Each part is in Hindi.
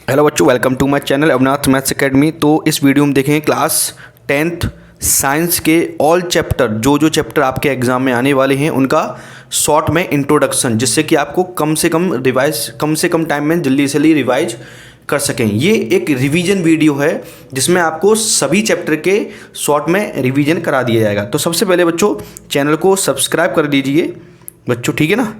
हेलो बच्चों, welcome to my channel Avnath maths academy. तो इस वीडियो में देखेंगे क्लास 10th साइंस के ऑल चैप्टर, जो चैप्टर आपके एग्जाम में आने वाले हैं उनका शॉर्ट में इंट्रोडक्शन, जिससे कि आपको कम से कम टाइम में जल्दी से रिवाइज कर सकें। ये एक रिवीजन वीडियो है जिसमें आपको सभी चैप्टर के शॉर्ट में रिवीजन करा दिया जाएगा। तो सबसे पहले बच्चों चैनल को सब्सक्राइब कर दीजिए बच्चों, ठीक है ना।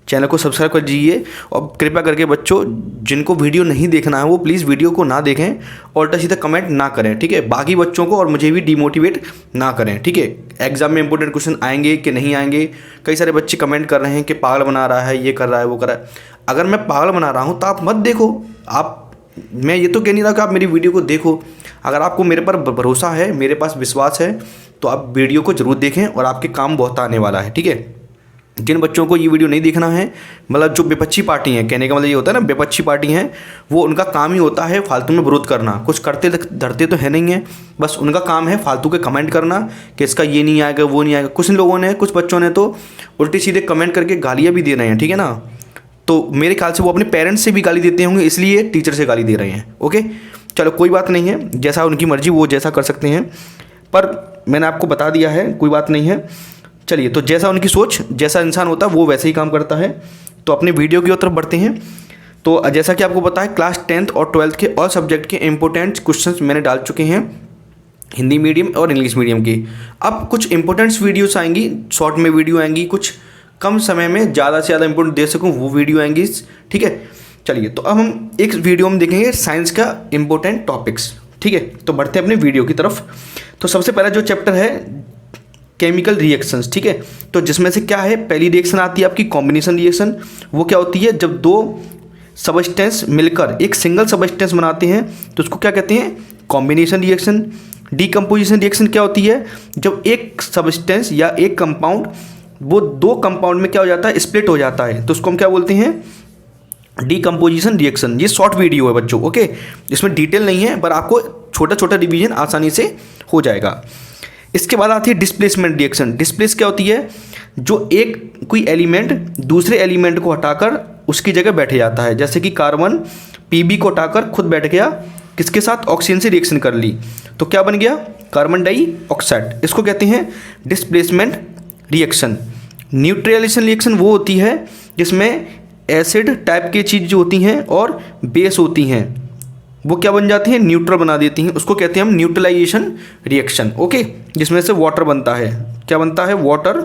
चैनल को सब्सक्राइब कर दीजिए और कृपया करके बच्चों जिनको वीडियो नहीं देखना है वो प्लीज़ वीडियो को ना देखें और उल्टा सीधा कमेंट ना करें, ठीक है। बाकी बच्चों को और मुझे भी डिमोटिवेट ना करें, ठीक है। एग्जाम में इंपॉर्टेंट क्वेश्चन आएंगे कि नहीं आएंगे। कई सारे बच्चे कमेंट कर रहे हैं कि पागल बना रहा है, ये कर रहा है, वो कर रहा है। अगर मैं पागल बना रहा हूँ तो आप मत देखो। मैं ये तो कह नहीं रहा कि आप मेरी वीडियो को देखो। अगर आपको मेरे पर भरोसा है, मेरे पास विश्वास है, तो आप वीडियो को ज़रूर देखें और आपके काम बहुत आने वाला है, ठीक है। जिन बच्चों को ये वीडियो नहीं देखना है, मतलब जो विपक्षी पार्टी हैं, कहने का मतलब ये होता है ना, विपक्षी पार्टी हैं, वो उनका काम ही होता है फालतू में विरोध करना। कुछ करते धरते तो है नहीं है, बस उनका काम है फालतू के कमेंट करना कि इसका ये नहीं आएगा, वो नहीं आएगा। कुछ बच्चों ने तो उल्टी सीधे कमेंट करके गालियाँ भी दे रहे हैं, ठीक है ना। तो मेरे ख्याल से वो अपने पेरेंट्स से भी गाली देते होंगे, इसलिए टीचर से गाली दे रहे हैं। ओके, चलो कोई बात नहीं है, जैसा उनकी मर्जी वो जैसा कर सकते हैं, पर मैंने आपको बता दिया है, कोई बात नहीं है। चलिए, तो जैसा उनकी सोच, जैसा इंसान होता है वो वैसे ही काम करता है। तो अपने वीडियो की तरफ बढ़ते हैं। तो जैसा कि आपको पता है क्लास 10th और 12th के और सब्जेक्ट के इंपॉर्टेंट क्वेश्चंस मैंने डाल चुके हैं, हिंदी मीडियम और इंग्लिश मीडियम की। अब कुछ इंपॉर्टेंट्स वीडियोस आएंगी, शॉर्ट में वीडियो आएंगी, कुछ कम समय में ज़्यादा से ज़्यादा इंपॉर्टेंट दे सकूँ वो वीडियो आएंगी, ठीक है। चलिए, तो अब हम एक वीडियो में देखेंगे साइंस का इंपॉर्टेंट टॉपिक्स, ठीक है। तो बढ़ते हैं अपने वीडियो की तरफ। तो सबसे पहला जो चैप्टर है केमिकल रिएक्शंस, ठीक है। तो जिसमें से क्या है, पहली रिएक्शन आती है आपकी कॉम्बिनेशन रिएक्शन। वो क्या होती है, जब दो सबस्टेंस मिलकर एक सिंगल सबस्टेंस बनाते हैं तो उसको क्या कहते हैं, कॉम्बिनेशन रिएक्शन। डीकम्पोजिशन रिएक्शन क्या होती है, जब एक सबस्टेंस या एक कंपाउंड वो दो कंपाउंड में क्या हो जाता है, स्प्लिट हो जाता है, तो उसको हम क्या बोलते हैं, डीकम्पोजिशन रिएक्शन। ये शॉर्ट वीडियो है बच्चों, ओके, इसमें डिटेल नहीं है, पर आपको छोटा छोटा रिवीजन आसानी से हो जाएगा। इसके बाद आती है डिस्प्लेसमेंट रिएक्शन। डिस्प्लेस क्या होती है, जो कोई एलिमेंट दूसरे एलिमेंट को हटाकर उसकी जगह बैठ जाता है। जैसे कि कार्बन पीबी को हटाकर खुद बैठ गया, किसके साथ, ऑक्सीजन से रिएक्शन कर ली, तो क्या बन गया, कार्बन डाइऑक्साइड। इसको कहते हैं डिस्प्लेसमेंट रिएक्शन। न्यूट्रलाइजेशन रिएक्शन वो होती है जिसमें एसिड टाइप की चीज़ जो होती हैं और बेस होती हैं वो क्या बन जाती हैं, न्यूट्रल बना देती हैं। उसको कहते हैं हम न्यूट्रलाइजेशन रिएक्शन, ओके। जिसमें से वाटर बनता है, क्या बनता है, वाटर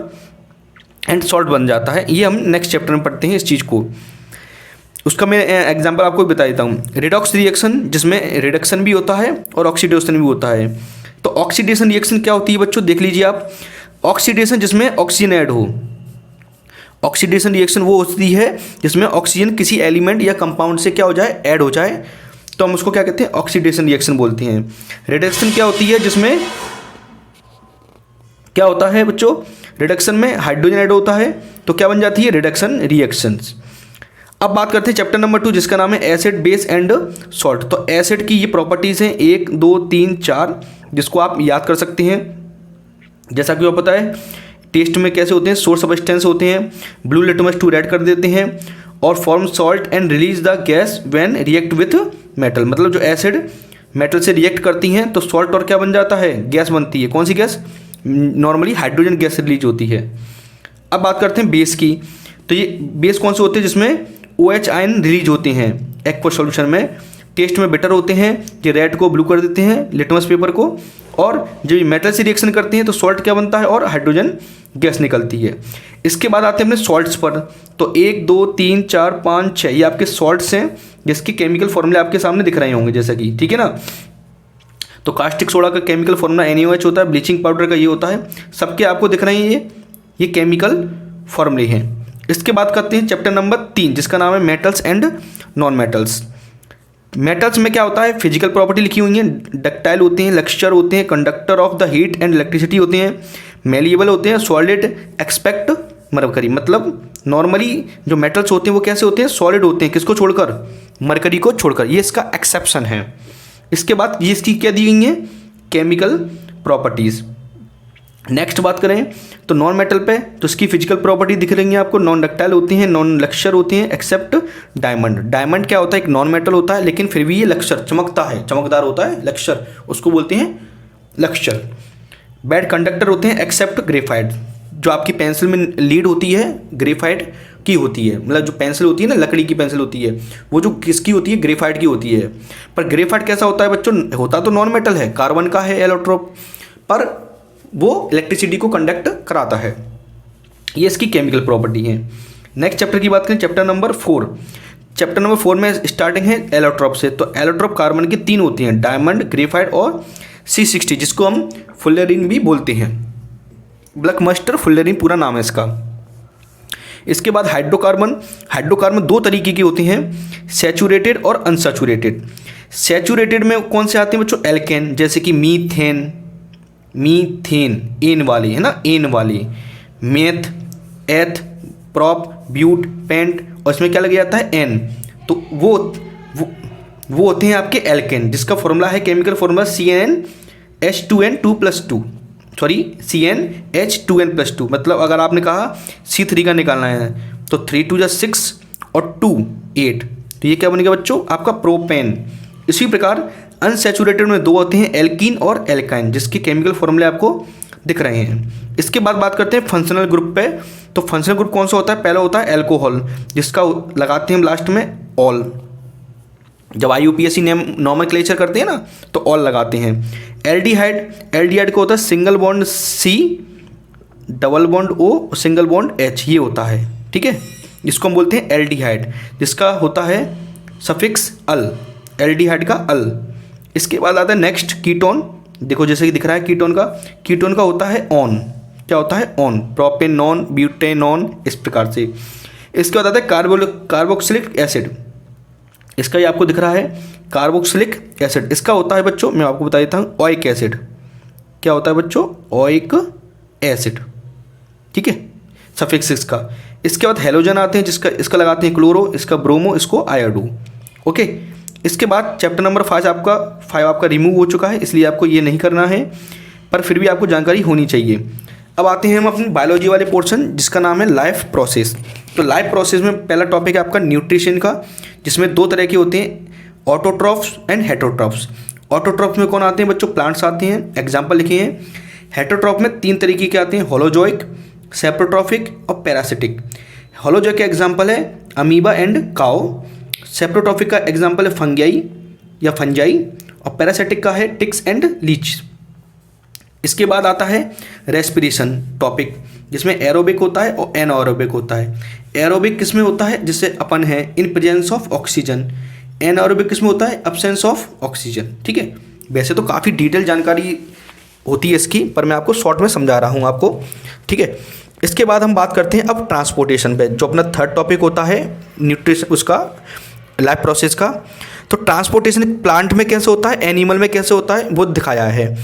एंड सॉल्ट बन जाता है। ये हम नेक्स्ट चैप्टर में पढ़ते हैं इस चीज़ को। उसका मैं एग्जांपल आपको बता देता हूँ। रिडॉक्स रिएक्शन, जिसमें रिडक्शन भी होता है और ऑक्सीडेशन भी होता है। तो ऑक्सीडेशन रिएक्शन क्या होती है बच्चों, देख लीजिए आप। ऑक्सीडेशन जिसमें ऑक्सीजन ऐड हो, ऑक्सीडेशन रिएक्शन वो होती है जिसमें ऑक्सीजन किसी एलिमेंट या कंपाउंड से क्या हो जाए, ऐड हो जाए, तो हम उसको क्या कहते हैं, ऑक्सीडेशन रिएक्शन बोलते हैं। रिडक्शन क्या होती है, जिसमें क्या होता है बच्चों, रिडक्शन में हाइड्रोजन ऐड होता है, तो क्या बन जाती है, रिडक्शन रिएक्शंस। अब बात करते हैं चैप्टर नंबर 2, जिसका नाम है एसिड बेस एंड सॉल्ट। तो एसिड की ये प्रॉपर्टीज़ हैं 1 2 3 4, जिसको आप याद कर सकते हैं। जैसा कि आपको पता है टेस्ट में कैसे होते हैं, सोर्स सब्सटेंस होते हैं, ब्लू लिटमस टू रेड कर देते हैं और form salt and release the gas when react with metal. मतलब जो एसिड मेटल से रिएक्ट करती हैं तो सॉल्ट और क्या बन जाता है, गैस बनती है। कौन सी gas, normally hydrogen gas release होती है। अब बात करते हैं बेस की। तो ये बेस कौन से होते हैं, जिसमें OH आयन रिलीज होते हैं एक्वस सॉल्यूशन में। टेस्ट में बेटर होते हैं, ये रेड को ब्लू कर देते हैं लिटमस पेपर को, और जब ये मेटल से रिएक्शन करते हैं तो सॉल्ट क्या बनता है और हाइड्रोजन गैस निकलती है। इसके बाद आते हैं अपने सॉल्ट्स पर। तो 1 2 3 4 5 6 ये आपके सॉल्ट्स हैं, जिसके केमिकल फॉर्मूले आपके सामने दिख रहे होंगे, जैसा कि, ठीक है ना। तो कास्टिक सोडा का केमिकल फॉर्मूला NaOH होता है, ब्लीचिंग पाउडर का ये होता है, सबके आपको दिख रहे हैं ये केमिकल फॉर्मूले हैं। इसके बाद करते हैं चैप्टर नंबर 3, जिसका नाम है metals and non metals. Metals में क्या होता है, फिजिकल प्रॉपर्टी लिखी हुई है, डक्टाइल होते हैं, लेक्सचर होते हैं, conductor of the heat and electricity होते हैं, मेलिएबल होते हैं, सॉलिड एक्सपेक्ट मरकरी। मतलब नॉर्मली जो मेटल्स होते हैं वो कैसे होते हैं, सॉलिड होते हैं, किसको छोड़कर, मरकरी को छोड़कर। ये इसका एक्सेप्शन है। इसके बाद ये इसकी क्या दी गई है, केमिकल प्रॉपर्टीज़। नेक्स्ट बात करें तो नॉन मेटल पे तो इसकी फिजिकल प्रॉपर्टी दिख रही है आपको, नॉन डक्टाइल होती हैं, नॉन लक्सर होती हैं एक्सेप्ट डायमंड। डायमंड क्या होता है, एक नॉन मेटल होता है लेकिन फिर भी ये लक्सर चमकता है, चमकदार होता है, लक्सर उसको बोलते हैं लक्सर। बैड कंडक्टर होते हैं एक्सेप्ट ग्रेफाइट। जो आपकी पेंसिल में लीड होती है ग्रेफाइट की होती है, मतलब जो पेंसिल होती है ना, लकड़ी की पेंसिल होती है, वो जो किसकी होती है, ग्रेफाइट की होती है। पर ग्रेफाइट कैसा होता है बच्चों, होता तो नॉन मेटल है, कार्बन का है एलोट्रोप, पर वो इलेक्ट्रिसिटी को कंडक्ट कराता है। ये इसकी केमिकल प्रॉपर्टी है। नेक्स्ट चैप्टर की बात करें, चैप्टर नंबर 4। चैप्टर नंबर 4 में स्टार्टिंग है एलोट्रोप से। तो एलोट्रोप कार्बन की 3 होती हैं, डायमंड, ग्रेफाइट और C60, जिसको हम फुल्लेरिन भी बोलते हैं। ब्लैकमस्टर फुल्लेरिन पूरा नाम है इसका। इसके बाद हाइड्रोकार्बन। हाइड्रोकार्बन 2 तरीके की होती हैं, सैचुरेटेड और अनसैचुरेटेड। सैचुरेटेड में कौन से आते हैं बच्चों, एल्केन, जैसे कि मीथेन, एन वाली है ना, एन वाली, मेथ, एथ, प्रॉप, ब्यूट, पेंट, और इसमें क्या लग जाता है, एन। तो वो होते हैं आपके एल्केन, जिसका फॉर्मूला है, chemical formula CnH2n2+2, sorry CnH2n+2। मतलब अगर आपने कहा C3 का निकालना है तो 3 2 6 और 2 8, तो ये क्या बनेगा बच्चों, आपका प्रोपेन। इसी प्रकार अनसैचुरेटेड में 2 होते हैं, एल्कीन और एल्काइन, जिसके केमिकल फॉर्मूले आपको दिख रहे हैं। इसके बाद बात करते हैं फंक्शनल ग्रुप पे। तो फंक्शनल ग्रुप कौन सा होता है, पहला होता है एल्कोहल, जिसका लगाते हैं हम लास्ट में ऑल। जब IUPAC नेम नॉमेनक्लेचर करते हैं ना तो ऑल लगाते हैं। एल्डिहाइड का होता है single bond C, double bond O, single bond H, ये होता है, ठीक है, जिसको हम बोलते हैं एल्डिहाइड, जिसका होता है सफिक्स अल, एल्डिहाइड का अल। इसके बाद आता है नेक्स्ट कीटोन। देखो जैसे कि दिख रहा है कीटोन का होता है ऑन, क्या होता है, ऑन, प्रोपेनॉन, ब्यूटेनॉन, इस प्रकार से। इसके बाद आता है कार्बोक्सिलिक एसिड। इसका ये आपको दिख रहा है कार्बोक्सिलिक एसिड। इसका होता है बच्चों, मैं आपको बता देता हूँ, ओइक एसिड। क्या होता है बच्चों, ओइक एसिड, ठीक है, सफिक्स इसका। इसके बाद हेलोजन आते हैं, जिसका इसका लगाते हैं क्लोरो, इसका ब्रोमो, इसको आयोडो, ओके। इसके बाद चैप्टर नंबर 5 आपका रिमूव हो चुका है, इसलिए आपको ये नहीं करना है, पर फिर भी आपको जानकारी होनी चाहिए। अब आते हैं हम अपनी बायोलॉजी वाले पोर्शन, जिसका नाम है लाइफ प्रोसेस। तो लाइफ प्रोसेस में पहला टॉपिक है आपका न्यूट्रिशन का, जिसमें 2 तरह के होते हैं, ऑटोट्रॉफ्स एंड हेटरोट्रॉफ्स। ऑटोट्रॉफ्स में कौन आते हैं बच्चों, प्लांट्स आते हैं, एग्जाम्पल लिखिए हैं। हेटरोट्रॉफ में 3 तरीके के आते हैं, होलोजोइक, सेप्रोट्रॉफिक और पैरासिटिक। होलोजोइक का एग्जाम्पल है अमीबा एंड काओ, सेप्रोट्रॉफिक का एग्जाम्पल है फंगाई या फंजाई, और पैरासिटिक का है टिक्स एंड लीच। इसके बाद आता है रेस्पिरेशन टॉपिक, जिसमें एरोबिक होता है और एनारोबिक होता है। एरोबिक किसमें होता है, जिससे अपन है in presence of oxygen. Anaerobic किसमें होता है, एब्सेंस ऑफ ऑक्सीजन, ठीक है। वैसे तो काफ़ी डिटेल जानकारी होती है इसकी, पर मैं आपको शॉर्ट में समझा रहा हूँ आपको, ठीक है। इसके बाद हम बात करते हैं अब ट्रांसपोर्टेशन पे, जो अपना थर्ड टॉपिक होता है न्यूट्रिशन, उसका लाइफ प्रोसेस का। तो ट्रांसपोर्टेशन प्लांट में कैसे होता है, एनिमल में कैसे होता है, वो दिखाया है।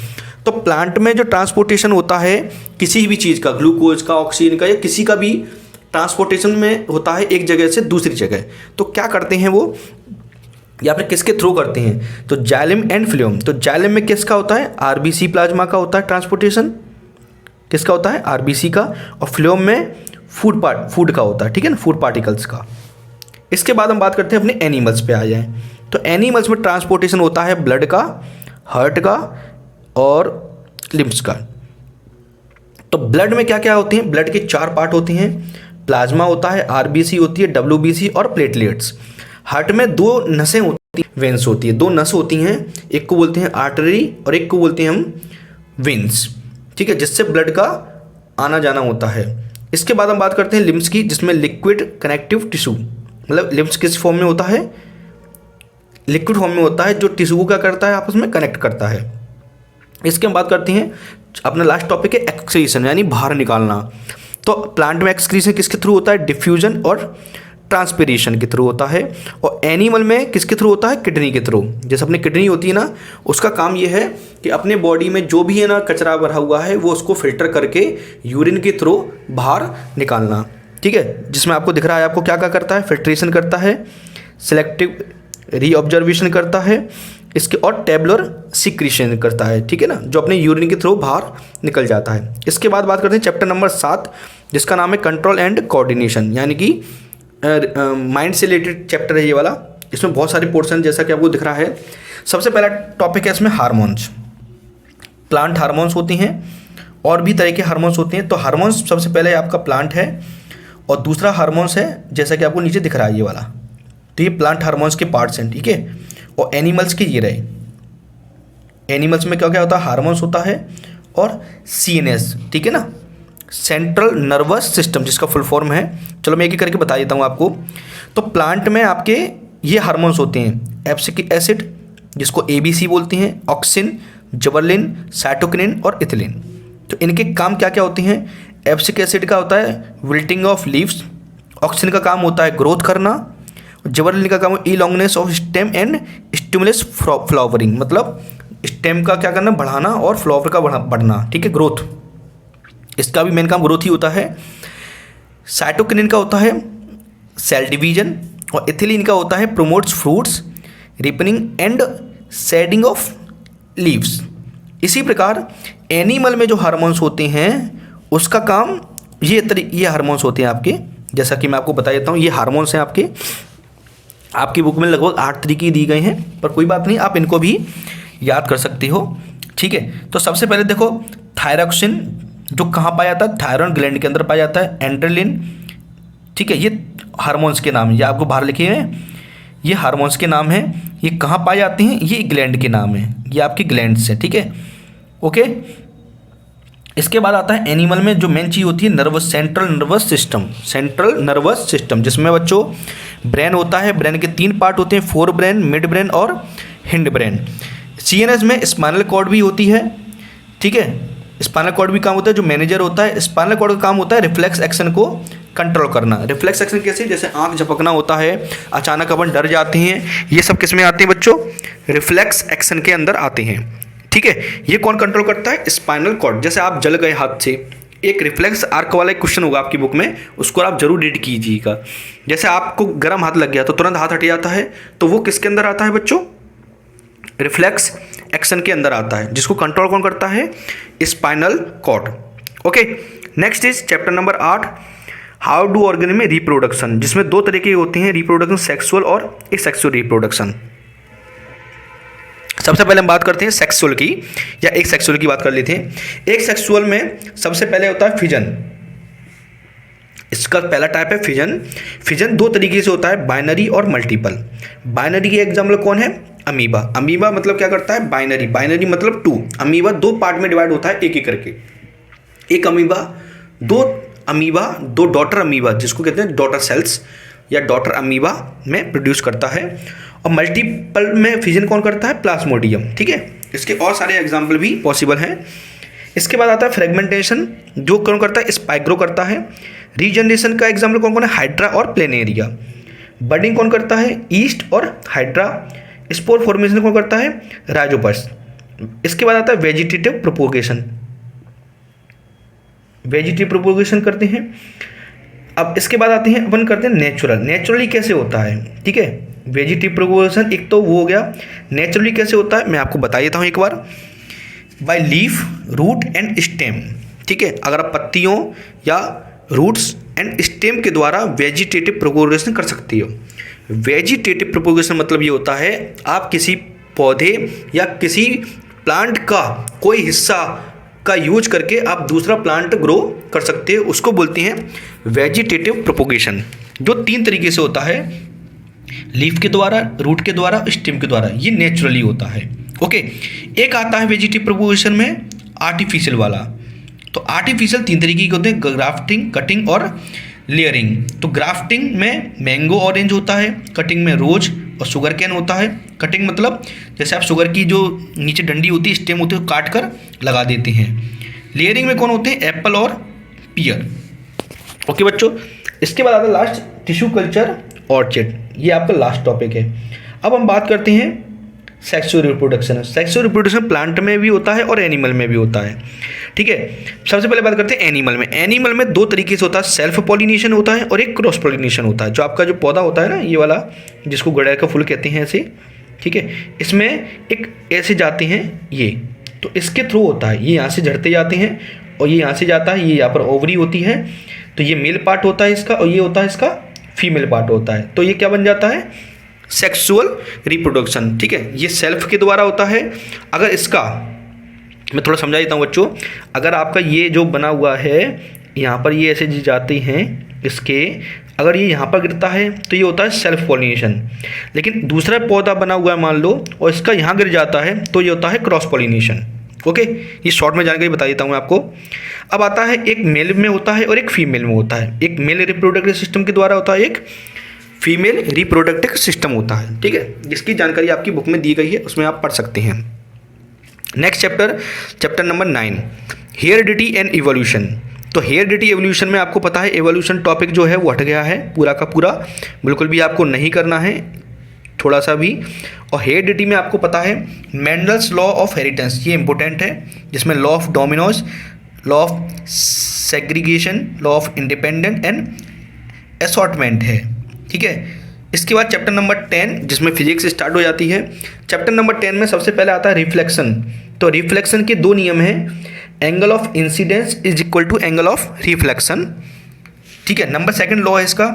तो प्लांट में जो ट्रांसपोर्टेशन होता है किसी भी चीज़ का, ग्लूकोज का, ऑक्सीजन का, या किसी का भी ट्रांसपोर्टेशन में होता है एक जगह से दूसरी जगह। तो क्या करते हैं वो, या फिर किसके थ्रू करते हैं, तो जाइलम एंड फ्लोएम। तो जाइलम में किसका होता है, RBC प्लाज्मा का होता है ट्रांसपोर्टेशन, किसका होता है, RBC का। और फ्लोएम में फूड का होता है, ठीक है ना, फूड पार्टिकल्स का। इसके बाद हम बात करते हैं अपने एनिमल्स पे आ जाएं। तो एनिमल्स में ट्रांसपोर्टेशन होता है ब्लड का, हार्ट का और लिम्स का। तो ब्लड में क्या क्या होते हैं, ब्लड के 4 पार्ट होते हैं, प्लाज्मा होता है, RBC होती है, WBC और प्लेटलेट्स। हार्ट में 2 नसें होती हैं, वेन्स होती है, 2 नस होती हैं, एक को बोलते हैं आर्टरी और एक को बोलते हैं हम वेन्स, ठीक है, जिससे ब्लड का आना जाना होता है। इसके बाद हम बात करते हैं लिम्स की, जिसमें लिक्विड कनेक्टिव टिश्यू, मतलब लिम्स किस फॉर्म में होता है, लिक्विड फॉर्म में होता है, जो टिश्यू को क्या करता है, आपस में कनेक्ट करता है। इसके हम बात करते हैं, अपना लास्ट टॉपिक है एक्सक्रीशन, यानी बाहर निकालना। तो प्लांट में एक्सक्रीशन किसके थ्रू होता है, डिफ्यूजन और ट्रांसपिरेशन के थ्रू होता है। और एनिमल में किसके थ्रू होता है, किडनी के थ्रू। जैसे अपनी किडनी होती है ना, उसका काम ये है कि अपने बॉडी में जो भी है ना कचरा भरा हुआ है, वो उसको फिल्टर करके यूरिन के थ्रू बाहर निकालना, ठीक है। जिसमें आपको दिख रहा है आपको क्या क्या करता है, फिल्ट्रेशन करता है, सिलेक्टिव रीऑब्जर्वेशन करता है, इसके और टेबुलर सिक्रीशन करता है, ठीक है ना, जो अपने यूरिन के थ्रू बाहर निकल जाता है। इसके बाद बात करते हैं चैप्टर नंबर 7 जिसका नाम है कंट्रोल एंड कोऑर्डिनेशन, यानी कि माइंड से रिलेटेड चैप्टर है ये वाला। इसमें बहुत सारे पोर्शन जैसा कि आपको दिख रहा है। सबसे पहला टॉपिक है इसमें हार्मोन्स। प्लांट हार्मोन्स होती हैं और भी तरह के हार्मोन्स होते हैं। तो हार्मोन्स सबसे पहले आपका प्लांट है और दूसरा हार्मोन्स है जैसा कि आपको नीचे दिख रहा है ये वाला। तो ये प्लांट हार्मोन्स के पार्ट्स हैं, ठीक है। और एनिमल्स के ये रहे। एनिमल्स में क्या क्या होता है, हार्मोन्स होता है और सीएनएस, ठीक है ना, सेंट्रल नर्वस सिस्टम जिसका फुल फॉर्म है। चलो मैं एक एक करके बता देता हूँ आपको। तो प्लांट में आपके ये हार्मोन्स होते हैं, एब्सिक्सिक एसिड जिसको एबीसी बोलते हैं, ऑक्सिन, जबरलिन, साइटोकिनिन और इथिलीन। तो इनके काम क्या क्या होते हैं। एब्सिक एसिड का होता है विल्टिंग ऑफ लीव्स, ऑक्सिन का काम होता है ग्रोथ करना, जबरलिन का काम है elongation of stem and stimulus flowering, मतलब स्टेम का क्या करना, बढ़ाना, और फ्लावर का बढ़ना, ठीक है, ग्रोथ। इसका भी मेन काम ग्रोथ ही होता है। साइटोकिनिन का होता है सेल डिवीजन और इथिलीन का होता है promotes fruits ripening and shedding of leaves. इसी प्रकार एनिमल में जो हार्मोन्स होते हैं उसका काम ये हार्मोन्स होते हैं आपके, जैसा कि मैं आपको बता देता हूँ। ये हार्मोन्स हैं आपकी बुक में लगभग 8 तरीके दी गए हैं, पर कोई बात नहीं, आप इनको भी याद कर सकते हो, ठीक है। तो सबसे पहले देखो थायरॉक्सिन जो कहाँ पाया जाता है, थायरॉइड ग्लैंड के अंदर पाया जाता है। एंड्रेलिन, ठीक है, ये हार्मोन्स के नाम है, ये आपको बाहर लिखे हैं, ये हार्मोन्स के नाम है। ये कहाँ पाए जाते हैं, ये ग्लैंड के नाम है, ये आपकी ग्लैंड्स है, ठीक है, ओके। इसके बाद आता है एनिमल में जो मेन चीज़ होती है सेंट्रल नर्वस सिस्टम जिसमें बच्चों ब्रेन होता है। ब्रेन के 3 पार्ट होते हैं, फोर ब्रेन, मिड ब्रेन और हिंड ब्रेन। सीएनएस में स्पाइनल कॉर्ड भी होती है, ठीक है, स्पाइनल कॉर्ड भी काम होता है जो मैनेजर होता है। स्पाइनल कॉर्ड का काम होता है रिफ्लेक्स एक्शन को कंट्रोल करना। रिफ्लेक्स एक्शन कैसे, जैसे आंख झपकना होता है, अचानक अपन डर जाते हैं, ये सब किस में आते हैं बच्चों, रिफ्लेक्स एक्शन के अंदर आते हैं, ठीक है। ये कौन कंट्रोल करता है, स्पाइनल कॉर्ड। जैसे आप जल गए हाथ से, एक रिफ्लेक्स आर्क वाला एक क्वेश्चन होगा आपकी बुक में, उसको आप जरूर रीड कीजिएगा। जैसे आपको गर्म हाथ लग गया तो तुरंत हाथ हट जाता है, तो वो किसके अंदर आता है बच्चों, रिफ्लेक्स एक्शन के अंदर आता है, जिसको कंट्रोल कौन करता है, spinal cord, okay. Next is chapter number 8 how do organism में रिप्रोडक्शन, जिसमें 2 तरीके होते हैं रिप्रोडक्शन, सेक्सुअल और एसेक्सुअल रिप्रोडक्शन। सबसे पहले हम बात करते हैं सेक्सुअल की, या एक सेक्सुअल की बात कर लेते हैं। एक सेक्सुअल में सबसे पहले होता है फिजन। इसका पहला टाइप है फिजन। फिजन 2 तरीके से होता है, बाइनरी और मल्टीपल। बाइनरी के एग्जाम्पल कौन है, अमीबा। अमीबा मतलब क्या करता है, बाइनरी, बाइनरी मतलब 2। अमीबा 2 पार्ट में डिवाइड होता है एक एक करके। एक अमीबा, 2 डॉटर अमीबा जिसको कहते हैं डॉटर सेल्स या डॉटर अमीबा में प्रोड्यूस करता है। और मल्टीपल में फिजन कौन करता है, प्लाज्मोडियम, ठीक है। इसके और सारे एग्जाम्पल भी पॉसिबल हैं। इसके बाद आता है फ्रेगमेंटेशन, जो कौन करता है, स्पाइग्रो करता है। रीजनरेशन का एग्जाम्पल कौन कौन है, हाइड्रा और प्लेनेरिया। बडिंग कौन करता है, ईस्ट और हाइड्रा। स्पोर फॉर्मेशन कौन करता है, राइजोपस। इसके बाद आता है वेजिटेटिव प्रोपोगेशन, वेजिटेटिव प्रोपोगेशन करते हैं। अब इसके बाद आते हैं अपन करते हैं नेचुरल। नेचुरली कैसे होता है, ठीक है, वेजिटेटिव प्रोपोगेशन एक तो वो हो गया। नेचुरली कैसे होता है मैं आपको बता देता हूँ एक बार, by leaf, root and stem, ठीक है। अगर आप पत्तियों या रूट्स एंड स्टेम के द्वारा वेजिटेटिव प्रोपोगेशन कर सकती हो। वेजिटेटिव प्रोपोगेशन मतलब ये होता है आप किसी पौधे या किसी प्लांट का कोई हिस्सा का यूज करके आप दूसरा प्लांट ग्रो कर सकते हो, उसको बोलते हैं वेजिटेटिव प्रोपोगेशन, जो 3 तरीके से होता है, लीफ के द्वारा, रूट के द्वारा, स्टेम के द्वारा। ये नेचुरली होता है, ओके। एक आता है वेजिटेटिव प्रोपोगेशन में आर्टिफिशियल वाला। तो आर्टिफिशियल 3 तरीके के होते हैं, ग्राफ्टिंग, कटिंग और लेयरिंग। तो ग्राफ्टिंग में मैंगो ऑरेंज होता है, कटिंग में रोज और शुगर कैन होता है। कटिंग मतलब जैसे आप शुगर की जो नीचे डंडी होती है, स्टेम होती है, काट कर लगा देते हैं। लेयरिंग में कौन होते हैं, एप्पल और पियर, ओके बच्चों। इसके बाद आता है लास्ट टिश्यू कल्चर ऑर्चिड, ये आपका लास्ट टॉपिक है। अब हम बात करते हैं sexual reproduction. Sexual reproduction plant में भी होता है और एनिमल में भी होता है, ठीक है। सबसे पहले बात करते हैं एनिमल में। एनिमल में 2 तरीके से होता है, सेल्फ पॉलिनेशन होता है और एक क्रॉस पॉलिनेशन होता है। जो आपका जो पौधा होता है ना, ये वाला जिसको गड़े का फूल कहते हैं ऐसे, ठीक है। इसमें एक ऐसे जाते हैं ये, तो इसके थ्रू होता है, ये यहाँ से झड़ते जाते हैं और ये यहाँ से जाता है, ये यहाँ पर ओवरी होती है, तो ये मेल पार्ट होता है इसका और ये होता है इसका फीमेल पार्ट होता है। तो ये क्या बन जाता है, सेक्सुअल रिप्रोडक्शन, ठीक है। ये सेल्फ के द्वारा होता है। अगर इसका मैं थोड़ा समझा देता हूँ बच्चों, अगर आपका ये जो बना हुआ है यहाँ पर ये ऐसे जाते हैं इसके, अगर ये यहाँ पर गिरता है तो ये होता है सेल्फ पॉलिनेशन। लेकिन दूसरा पौधा बना हुआ है मान लो और इसका यहाँ गिर जाता है तो ये होता है क्रॉस पॉलिनेशन। ओके, ये शॉर्ट में जानकारी बता देता हूँ मैं आपको। अब आता है एक मेल में होता है और एक फीमेल में होता है। एक मेल रिप्रोडक्टिव सिस्टम के द्वारा होता है, एक फीमेल रिप्रोडक्टिव सिस्टम होता है, ठीक है, जिसकी जानकारी आपकी बुक में दी गई है, उसमें आप पढ़ सकते हैं। Next chapter number 9, heredity and evolution. तो हेरिडिटी एवोल्यूशन में आपको पता है एवोल्यूशन टॉपिक जो है वो हट गया है पूरा का पूरा, बिल्कुल भी आपको नहीं करना है थोड़ा सा भी। और हेरिडिटी में आपको पता है मेंडल्स लॉ ऑफ हेरिटेंस, ये इंपॉर्टेंट है, जिसमें law of Domino's, law of segregation, law of independent and assortment है, ठीक है। इसके बाद चैप्टर नंबर 10 जिसमें फिजिक्स स्टार्ट हो जाती है। चैप्टर नंबर 10 में सबसे पहले आता है रिफ्लेक्शन। तो रिफ्लेक्शन के दो नियम हैं, angle of incidence is equal to angle of reflection, ठीक है। नंबर 2 लॉ है इसका,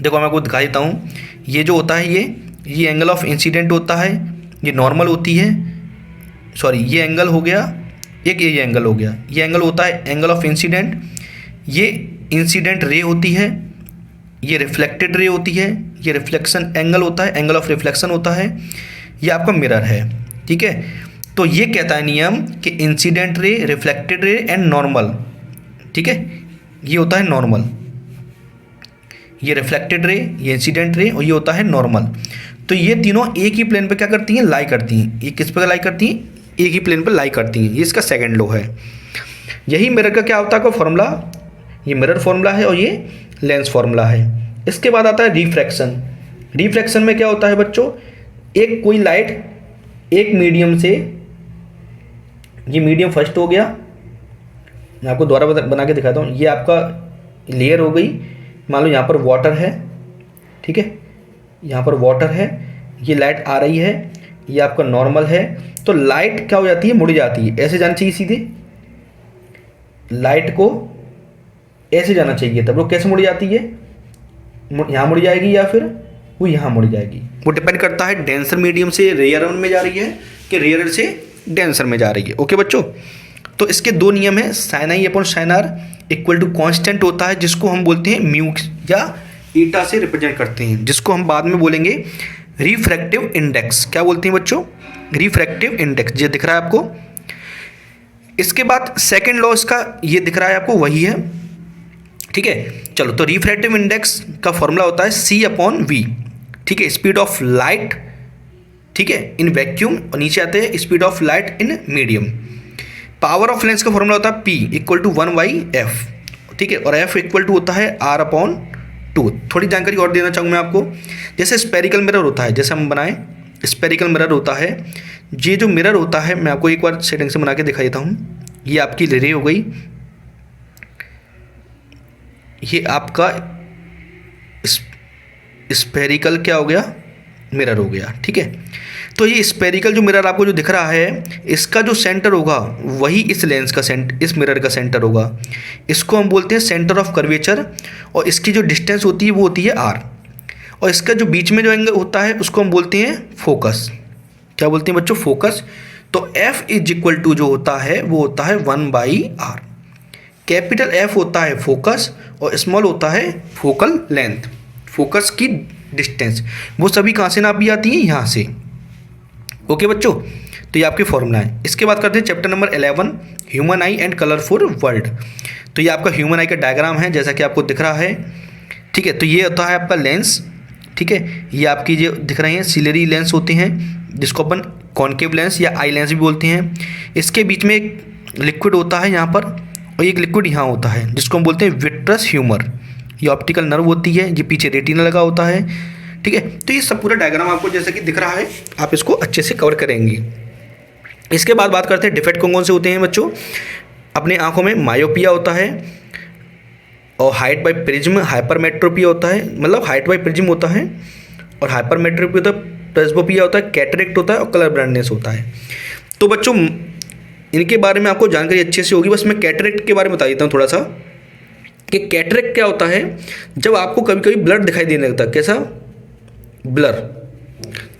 देखो मैं आपको दिखा देता हूँ। ये जो होता है ये एंगल ऑफ इंसिडेंट होता है, ये नॉर्मल होती है, सॉरी ये एंगल हो गया, एक ये एंगल हो गया, ये एंगल होता है एंगल ऑफ इंसिडेंट, ये इंसिडेंट रे होती है, ये रिफ्लेक्टेड रे होती है, ये रिफ्लेक्शन एंगल होता है, एंगल ऑफ रिफ्लेक्शन होता है, ये आपका मिरर है, ठीक है। तो ये कहता है नियम कि incident ray, reflected ray and normal, ठीक है, ये होता है नॉर्मल, ये रिफ्लेक्टेड रे, ये इंसिडेंट रे और ये होता है नॉर्मल। तो ये तीनों एक ही प्लेन पे क्या करती हैं, लाई करती हैं। ये किस पे लाई करती हैं, एक ही प्लेन पर लाई करती हैं, ये इसका सेकंड लॉ है। यही मिरर का क्या होता है फॉर्मूला, ये मिरर फॉर्मूला है और ये लेंस फॉर्मूला है। इसके बाद आता है रिफ्रैक्शन। रिफ्रैक्शन में क्या होता है बच्चों, एक कोई लाइट एक मीडियम से, ये मीडियम फर्स्ट हो गया, मैं आपको दोबारा बना के दिखाता हूँ। ये आपका लेयर हो गई, मान लो यहाँ पर वाटर है, ठीक है, यहाँ पर वाटर है, ये लाइट आ रही है, ये आपका नॉर्मल है। तो लाइट क्या हो जाती है, मुड़ जाती है, ऐसे जाना चाहिए सीधे, लाइट को ऐसे जाना चाहिए, तब वो कैसे मुड़ जाती है, यहाँ मुड़ जाएगी या फिर वो यहाँ मुड़ जाएगी। वो डिपेंड करता है डेंसर मीडियम से रेयर में जा रही है कि रेयर से डेंसर में जा रही है। ओके बच्चों, तो इसके दो नियम है, sine i upon sine r equal to constant होता है, जिसको हम बोलते हैं म्यू या ईटा से रिप्रेजेंट करते हैं, जिसको हम बाद में बोलेंगे रिफ्रैक्टिव इंडेक्स। क्या बोलते हैं बच्चों, रिफ्रैक्टिव इंडेक्स, ये दिख रहा है आपको। इसके बाद सेकेंड लॉ इसका ये दिख रहा है आपको, वही है, ठीक है। चलो, तो रिफ्रैक्टिव इंडेक्स का फॉर्मूला होता है C अपॉन V, ठीक है, स्पीड ऑफ लाइट, ठीक है, इन वैक्यूम, और नीचे आते हैं speed of light in medium. Power of lens का फॉर्मूला होता है P इक्वल टू 1/f, ठीक है, और F इक्वल टू होता है R अपॉन 2। थोड़ी जानकारी और देना चाहूँगा मैं आपको, जैसे स्पेरिकल मिरर होता है, जैसे हम बनाएं स्पेरिकल मिरर होता है, ये जो मिरर होता है मैं आपको एक बार सेटिंग से बना के दिखा देता हूँ। ये आपकी रे हो गई, ये आपका स्पेरिकल क्या हो गया, मिरर हो गया, ठीक है। तो ये स्पेरिकल जो मिरर आपको जो दिख रहा है, इसका जो सेंटर होगा वही इस लेंस का इस मिरर का सेंटर होगा। इसको हम बोलते हैं सेंटर ऑफ कर्वेचर, और इसकी जो डिस्टेंस होती है वो होती है r, और इसका जो बीच में जो एंगल होता है उसको हम बोलते हैं फोकस। क्या बोलते हैं बच्चों, फोकस। तो F इज इक्वल टू जो होता है वो होता है 1/r। कैपिटल F होता है फोकस और स्मॉल होता है फोकल लेंथ, फोकस की डिस्टेंस। वो सभी कहाँ से नापी जाती है, यहाँ से। ओके बच्चों, तो ये आपके फॉर्मूला है। इसके बाद करते हैं chapter number 11, human I and colourful world. तो ये आपका ह्यूमन आई का डायग्राम है, जैसा कि आपको दिख रहा है, ठीक है। तो ये होता है आपका लेंस, ठीक है, ये आपकी जो दिख रहे हैं सिलरी लेंस होते हैं, जिसको अपन कॉन्केव लेंस या आई लेंस भी बोलते हैं। इसके बीच में एक लिक्विड होता है यहाँ पर, और एक लिक्विड यहाँ होता है, जिसको हम बोलते हैं विट्रस ह्यूमर। ये ऑप्टिकल नर्व होती है, ये पीछे रेटिना लगा होता है, ठीक है। तो ये सब पूरा डायग्राम आपको जैसा कि दिख रहा है, आप इसको अच्छे से कवर करेंगे। इसके बाद बात करते हैं डिफेक्ट कौन कौन से होते हैं बच्चों। अपने आँखों में मायोपिया होता है, और हाइट बाय प्रिज्म हाइपरमेट्रोपिया होता है, मतलब हाइट बाय प्रिज्म होता है, और हाइपरमेट्रोपिया होता है प्रेसबोपिया होता है, कैटरेक्ट होता है और कलर ब्लाइंडनेस होता है। तो बच्चों इनके बारे में आपको जानकारी अच्छे से होगी, बस मैं कैटरेक्ट के बारे में बता देता हूँ थोड़ा सा कि कैटरेक्ट क्या होता है। जब आपको कभी कभी ब्लड दिखाई देने लगता है, कैसा ब्लर,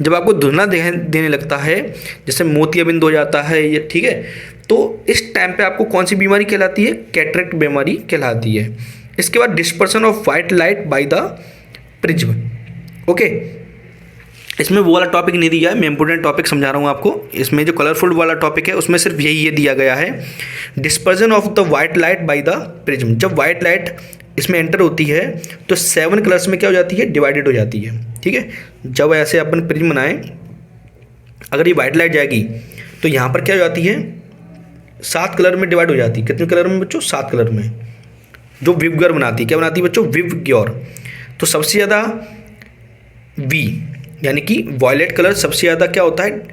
जब आपको धुंधला देने लगता है, जैसे मोतियाबिंद हो जाता है ये, ठीक है, तो इस टाइम पे आपको कौन सी बीमारी कहलाती है, कैटरेक्ट बीमारी कहलाती है। इसके बाद dispersion of white light by the prism. Okay, इसमें वो वाला टॉपिक नहीं दिया है, मैं इंपोर्टेंट टॉपिक समझा रहा हूँ आपको। इसमें जो कलरफुल वाला टॉपिक है उसमें सिर्फ यही ये दिया गया है, dispersion of the white light by the prism. जब वाइट लाइट इसमें एंटर होती है तो 7 कलर्स में क्या हो जाती है, डिवाइडेड हो जाती है, ठीक है। जब ऐसे अपन प्रिज्म बनाएं, अगर ये वाइट लाइट जाएगी तो यहाँ पर क्या हो जाती है, 7 कलर में डिवाइड हो जाती है। कितने कलर में बच्चों, 7 कलर में। जो विवग्योर बनाती है, क्या बनाती है बच्चों, विवग्योर। तो सबसे ज़्यादा वी यानी कि वॉयलेट कलर सबसे ज़्यादा क्या होता है,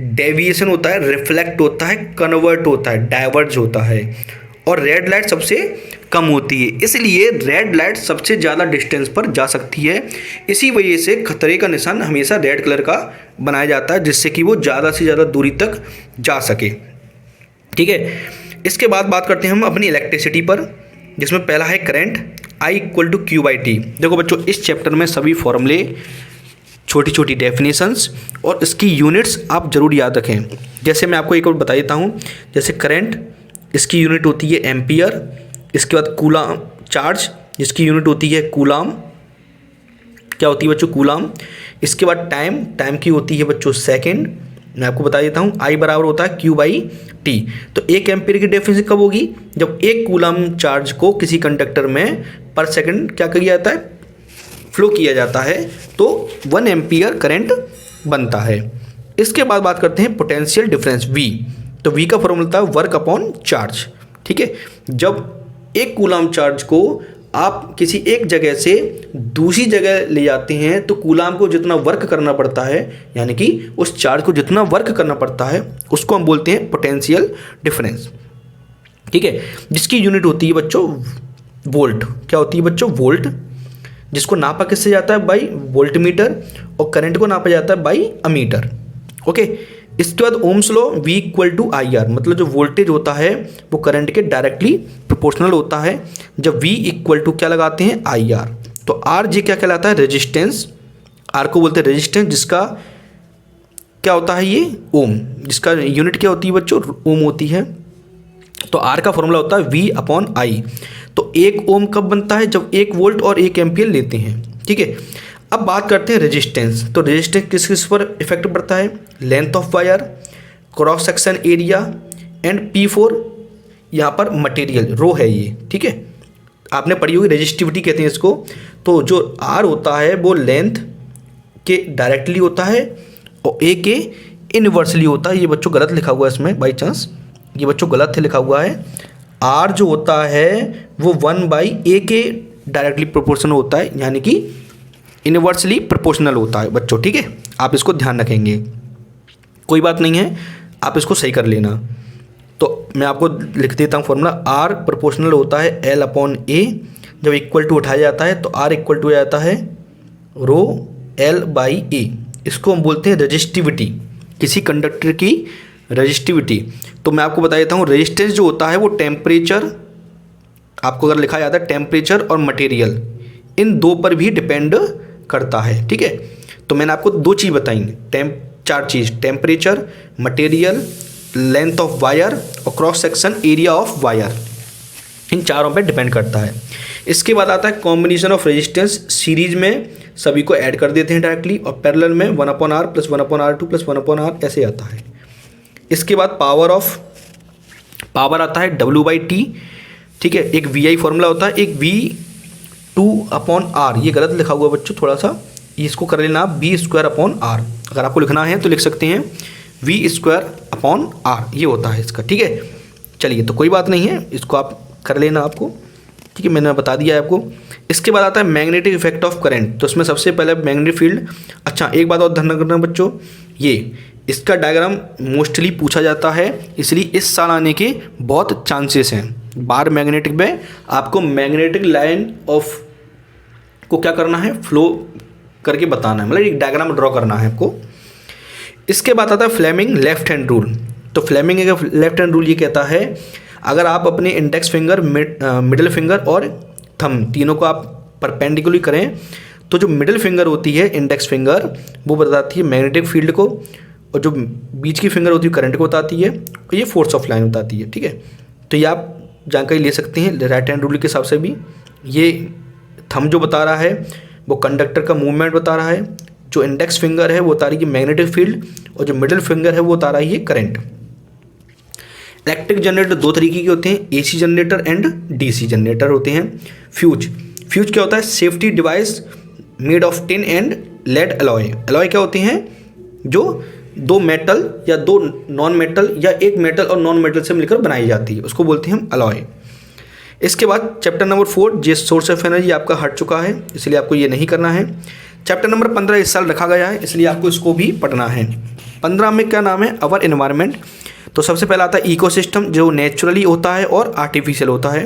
डेविएशन होता है, रिफ्लेक्ट होता है, कन्वर्ट होता है, डाइवर्ज होता है, और रेड लाइट सबसे कम होती है। इसलिए रेड लाइट सबसे ज़्यादा डिस्टेंस पर जा सकती है। इसी वजह से खतरे का निशान हमेशा रेड कलर का बनाया जाता है, जिससे कि वो ज़्यादा से ज़्यादा दूरी तक जा सके, ठीक है। इसके बाद बात करते हैं हम अपनी इलेक्ट्रिसिटी पर, जिसमें पहला है current, I equal to Q by T. देखो बच्चों इस चैप्टर में सभी फॉर्मूले, छोटी छोटी डेफिनेशंस और इसकी यूनिट्स आप जरूर याद रखें। जैसे मैं आपको एक और बता देता हूँ, जैसे करंट इसकी यूनिट होती है एम्पियर, इसके बाद कूलाम चार्ज जिसकी यूनिट होती है कूलाम, क्या होती है बच्चों, कूलाम। इसके बाद टाइम की होती है बच्चों सेकेंड, मैं आपको बता देता हूँ, I बराबर होता है क्यू बाई टी। तो 1 एम्पियर की डेफिनेशन कब होगी, जब 1 कूलाम चार्ज को किसी कंडक्टर में पर सेकंड क्या किया जाता है, फ्लो किया जाता है, तो 1 एम्पियर करंट बनता है। इसके बाद बात करते हैं पोटेंशियल डिफरेंस V। तो V का फॉर्मूला होता है वर्क अपॉन चार्ज, ठीक है। जब 1 कूलाम चार्ज को आप किसी एक जगह से दूसरी जगह ले जाते हैं तो कूलाम को जितना वर्क करना पड़ता है, यानी कि उस चार्ज को जितना वर्क करना पड़ता है, उसको हम बोलते हैं पोटेंशियल डिफरेंस, ठीक है। जिसकी यूनिट होती है बच्चों वोल्ट, क्या होती है बच्चों, वोल्ट, जिसको नापा किससे जाता है, बाई वोल्ट मीटर, और करंट को नापा जाता है बाई अमीटर, ओके। इसके बाद Ohm's law, V equal to I R, मतलब जो वोल्टेज होता है वो करंट के डायरेक्टली प्रोपोर्शनल होता है। जब V इक्वल टू क्या लगाते हैं, आई आर, तो आर जी क्या कहलाता है, रेजिस्टेंस। आर को बोलते हैं रेजिस्टेंस, जिसका क्या होता है ये ओम, जिसका यूनिट क्या होती है बच्चों, ओम होती है। तो आर का फॉर्मूला होता है V अपॉन आई। तो 1 ओम कब बनता है, जब 1 वोल्ट और 1 एम्पियर लेते हैं, ठीक है। अब बात करते हैं रेजिस्टेंस। तो रेजिस्टेंस किस किस पर इफेक्ट पड़ता है, length of wire, cross section area and P4 यहाँ पर मटेरियल रो है ये, ठीक है। आपने पढ़ी होगी, रेजिस्टिविटी कहते हैं इसको। तो जो R होता है वो लेंथ के डायरेक्टली होता है और A के इनवर्सली होता है। ये बच्चों गलत लिखा हुआ है इसमें, बाई चांस ये बच्चों गलत है लिखा हुआ है। R जो होता है वो 1/A के डायरेक्टली प्रोपोर्शनल होता है, यानी कि इनवर्सली प्रोपोर्शनल होता है बच्चों, ठीक है। आप इसको ध्यान रखेंगे, कोई बात नहीं है, आप इसको सही कर लेना। तो मैं आपको लिख देता हूँ फॉर्मूला, R प्रोपोर्शनल होता है L अपॉन A। जब इक्वल टू उठाया जाता है तो R इक्वल टू आ जाता है रो L बाई A। इसको हम बोलते हैं रेजिस्टिविटी, किसी कंडक्टर की रेजिस्टिविटी। तो मैं आपको बता देता हूँ, रेजिस्टेंस जो होता है वो टेम्परेचर, आपको अगर लिखा जाता है टेम्परेचर और मटेरियल, इन 2 पर भी डिपेंड करता है, ठीक है। तो मैंने आपको 2 चीज़ बताई, 4 चीज़, temperature, material, length of wire और cross section area of wire, इन चारों पे डिपेंड करता है। इसके बाद आता है कॉम्बिनेशन ऑफ रेजिस्टेंस। सीरीज में सभी को ऐड कर देते हैं डायरेक्टली, और पैरेलल में 1/R plus 1/R2 plus 1/R ऐसे आता है। इसके बाद पावर आता है W/T, ठीक है। एक VI फॉर्मूला होता है, एक V2/R, ये गलत लिखा हुआ बच्चों थोड़ा सा, इसको कर लेना आप V²/R। अगर आपको लिखना है तो लिख सकते हैं V²/R, ये होता है इसका, ठीक है। चलिए तो कोई बात नहीं है, इसको आप कर लेना आपको, ठीक है, मैंने बता दिया है आपको। इसके बाद आता है मैग्नेटिक इफेक्ट ऑफ करंट। तो इसमें सबसे पहले मैग्नेटिक फील्ड। अच्छा एक बात और ध्यान रखना बच्चों, ये इसका डायग्राम मोस्टली पूछा जाता है, इसलिए इस साल आने के बहुत चांसेस हैं। बार मैग्नेटिक में आपको मैग्नेटिक लाइन ऑफ को क्या करना है, फ्लो करके बताना है, मतलब एक डायग्राम ड्रॉ करना है आपको। इसके बाद आता है फ्लेमिंग लेफ्ट हैंड रूल। तो फ्लेमिंग का लेफ्ट हैंड रूल ये कहता है अगर आप अपने इंडेक्स फिंगर, मिडिल फिंगर और थंब तीनों को आप परपेंडिकुलर करें तो जो मिडिल फिंगर होती है इंडेक्स फिंगर वो बताती है मैग्नेटिक फील्ड को, और जो बीच की फिंगर होती है करंट को बताती है, और ये फोर्स ऑफ लाइन बताती है। ठीक है, तो ये आप जानकारी ले सकते हैं राइट हैंड रूल के हिसाब से भी। ये थंब जो बता रहा है वो कंडक्टर का मूवमेंट बता रहा है, जो इंडेक्स फिंगर है वो बता रही है मैग्नेटिक फील्ड, और जो मिडिल फिंगर है वो बता रही है करंट। इलेक्ट्रिक जनरेटर दो तरीके के होते हैं, AC generator and DC generator होते हैं। फ्यूज क्या होता है? Safety device made of tin and lead alloy. Alloy क्या होते हैं? जो दो मेटल या दो नॉन मेटल या एक मेटल और नॉन मेटल से मिलकर बनाई जाती है, उसको बोलते हैं हम अलॉय। इसके बाद chapter number 4 J source of energy आपका हट चुका है, इसलिए आपको ये नहीं करना है। चैप्टर नंबर 15 इस साल रखा गया है, इसलिए आपको इसको भी पढ़ना है। 15 में क्या नाम है? अवर एनवायरनमेंट। तो सबसे पहला आता है इकोसिस्टम, जो नेचुरली होता है और आर्टिफिशियल होता है।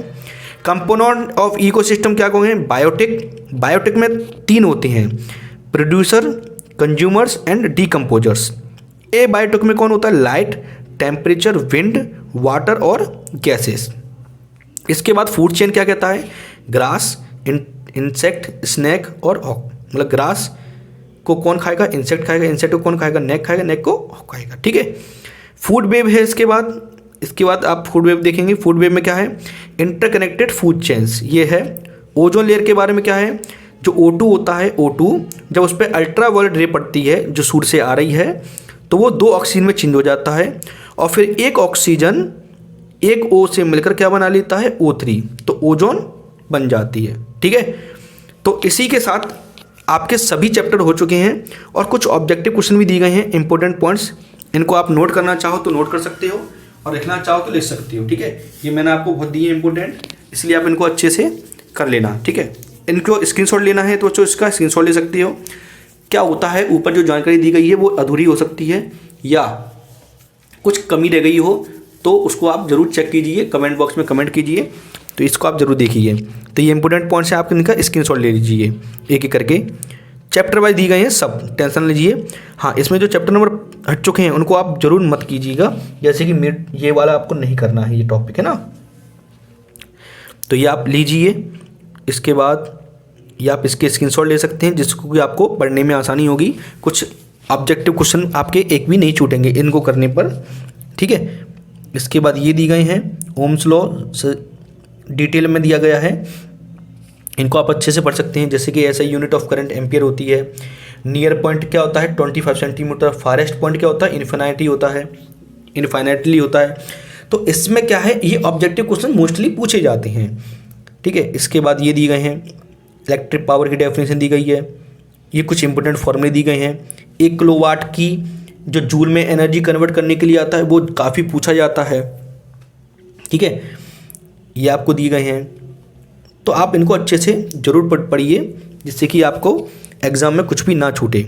कंपोनेंट ऑफ इकोसिस्टम क्या कहोगे? बायोटिक। बायोटिक में 3 होते हैं, producer, consumers and decomposers. Abiotic में कौन होता है? लाइट, टेम्परेचर, विंड, वाटर और गैसेस। इसके बाद फूड चेन क्या कहता है? ग्रास, इंसेक्ट, स्नैक और हॉक। मतलब ग्रास को कौन खाएगा? इंसेक्ट खाएगा, इंसेक्ट को कौन खाएगा? नेक खाएगा, नेक को हॉक खाएगा। ठीक है, फूड वेब है। इसके बाद आप फूड वेब देखेंगे। फूड वेब में क्या है? Interconnected food chains. ये है ओजोन लेयर के बारे में। क्या है? जो O2 होता है, O2 जब उस पर अल्ट्रा वायलेट रे पड़ती है जो सूर्य से आ रही है तो वो 2 ऑक्सीजन में चेंज हो जाता है, और फिर एक ऑक्सीजन एक O से मिलकर क्या बना लेता है? O3, तो ओजोन बन जाती है। ठीक है, तो इसी के साथ आपके सभी चैप्टर हो चुके हैं, और कुछ ऑब्जेक्टिव क्वेश्चन भी दिए गए हैं, इंपॉर्टेंट पॉइंट्स। इनको आप नोट करना चाहो तो नोट कर सकते हो, और लिखना चाहो तो लिख सकते हो। ठीक है, ये मैंने आपको बहुत दिए इंपॉर्टेंट, इसलिए आप इनको अच्छे से कर लेना। ठीक है, इनको स्क्रीनशॉट लेना है तो बच्चों इसका स्क्रीनशॉट ले सकते हो। क्या होता है, ऊपर जो जानकारी दी गई है वो अधूरी हो सकती है या कुछ कमी रह गई हो तो उसको आप जरूर चेक कीजिए, कमेंट बॉक्स में कमेंट कीजिए, तो इसको आप जरूर देखिए। तो ये इंपॉर्टेंट पॉइंट्स है, आप इनका स्क्रीनशॉट ले लीजिए एक एक करके। चैप्टर वाइज दी गई हैं सब, टेंशन लीजिए। हाँ, इसमें जो चैप्टर नंबर हट चुके हैं उनको आप जरूर मत कीजिएगा, जैसे कि ये वाला आपको नहीं करना है, ये टॉपिक है ना, तो ये आप लीजिए। इसके बाद ये आप इसके स्क्रीनशॉट ले सकते हैं, जिसको कि आपको पढ़ने में आसानी होगी। कुछ ऑब्जेक्टिव क्वेश्चन आपके एक भी नहीं छूटेंगे इनको करने पर। ठीक है, इसके बाद ये दी गए हैं ओम्स लॉ डिटेल में दिया गया है, इनको आप अच्छे से पढ़ सकते हैं। जैसे कि ऐसा यूनिट ऑफ करंट एम्पियर होती है, नियर पॉइंट क्या होता है? 25 सेंटीमीटर। फारेस्ट पॉइंट क्या होता है? इन्फिनिटी होता है, इन्फाइनाइटली होता है। तो इसमें क्या है, ये ऑब्जेक्टिव क्वेश्चन मोस्टली पूछे जाते हैं। ठीक है, इसके बाद ये दिए गए हैं, इलेक्ट्रिक पावर की डेफिनेशन दी गई है, ये कुछ इंपॉर्टेंट फॉर्मूले दी गए हैं। 1 किलोवाट की जो जूल में एनर्जी कन्वर्ट करने के लिए आता है वो काफ़ी पूछा जाता है। ठीक है, ये आपको दिए गए हैं, तो आप इनको अच्छे से ज़रूर पढ़िए, जिससे कि आपको एग्ज़ाम में कुछ भी ना छूटे।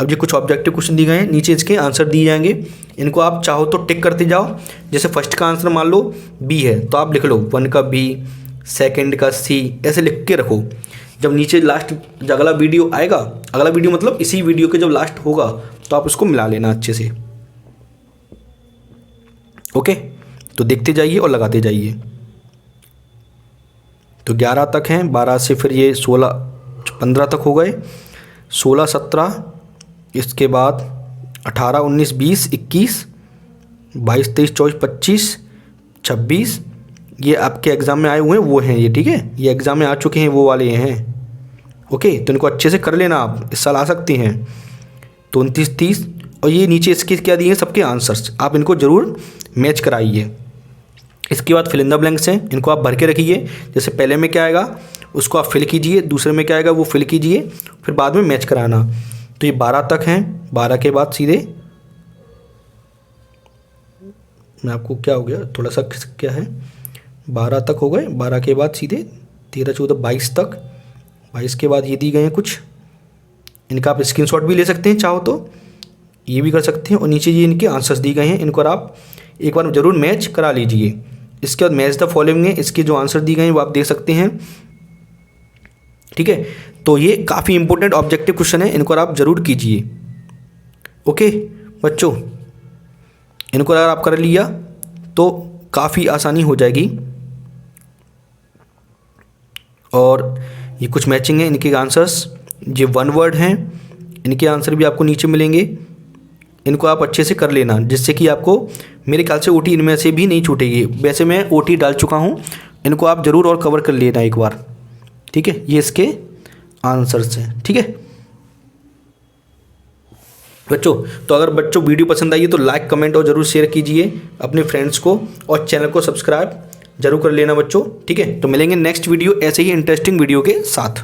अब ये कुछ ऑब्जेक्टिव क्वेश्चन दिए गए हैं, नीचे इसके आंसर दिए जाएंगे, इनको आप चाहो तो टिक करते जाओ। जैसे फर्स्ट का आंसर मान लो बी है तो आप लिख लो 1 का बी, सेकंड का सी, ऐसे लिख के रखो। जब नीचे लास्ट जब अगला वीडियो आएगा, अगला वीडियो मतलब इसी वीडियो के जब लास्ट होगा तो आप उसको मिला लेना अच्छे से। ओके, तो देखते जाइए और लगाते जाइए। तो 11 तक हैं, 12 से फिर ये 16 15 तक हो गए, 16 17, इसके बाद 18 19 20 21 22 23 24 25 26, ये आपके एग्ज़ाम में आए हुए हैं वो हैं ये। ठीक है, ये एग्ज़ाम में आ चुके हैं वो वाले हैं। ओके, तो इनको अच्छे से कर लेना, आप इस साल आ सकते हैं। तो 29 30, और ये नीचे इसके क्या दिए हैं सबके आंसर्स, आप इनको ज़रूर मैच कराइए। इसके बाद फिल इन द ब्लैंक्स हैं, इनको आप भर के रखिए। जैसे पहले में क्या आएगा उसको आप फिल कीजिए, दूसरे में क्या आएगा वो फिल कीजिए, फिर बाद में मैच कराना। तो ये 12 तक हैं, 12 के बाद सीधे मैं आपको क्या हो गया थोड़ा सा क्या है, 12 तक हो गए, 12 के बाद सीधे 13 14 22 तक, 22 के बाद ये दी गए हैं कुछ, इनका आप स्क्रीनशॉट भी ले सकते हैं चाहो तो, ये भी कर सकते हैं। और नीचे ये इनके आंसर्स दिए गए हैं, इनको आप एक बार ज़रूर मैच करा लीजिए। इसके बाद मैच द फॉलोइंग है, इसके जो आंसर दिए गए हैं वो आप देख सकते हैं। ठीक है। तो ये काफ़ी इंपॉर्टेंट ऑब्जेक्टिव क्वेश्चन है, इनको आप ज़रूर कीजिए। ओके बच्चों, इनको अगर आप कर लिया तो काफ़ी आसानी हो जाएगी। और ये कुछ मैचिंग है, इनके आंसर्स ये वन वर्ड हैं, इनके आंसर भी आपको नीचे मिलेंगे। इनको आप अच्छे से कर लेना, जिससे कि आपको मेरे ख्याल से ओटी इनमें से भी नहीं छूटेगी। वैसे मैं ओटी डाल चुका हूँ, इनको आप ज़रूर और कवर कर लेना एक बार, ठीक है। ये इसके आंसर्स हैं, ठीक है बच्चों। तो अगर बच्चों वीडियो पसंद आई है तो लाइक कमेंट और ज़रूर शेयर कीजिए अपने फ्रेंड्स को, और चैनल को सब्सक्राइब जरूर कर लेना बच्चों, ठीक है। तो मिलेंगे नेक्स्ट वीडियो ऐसे ही इंटरेस्टिंग वीडियो के साथ।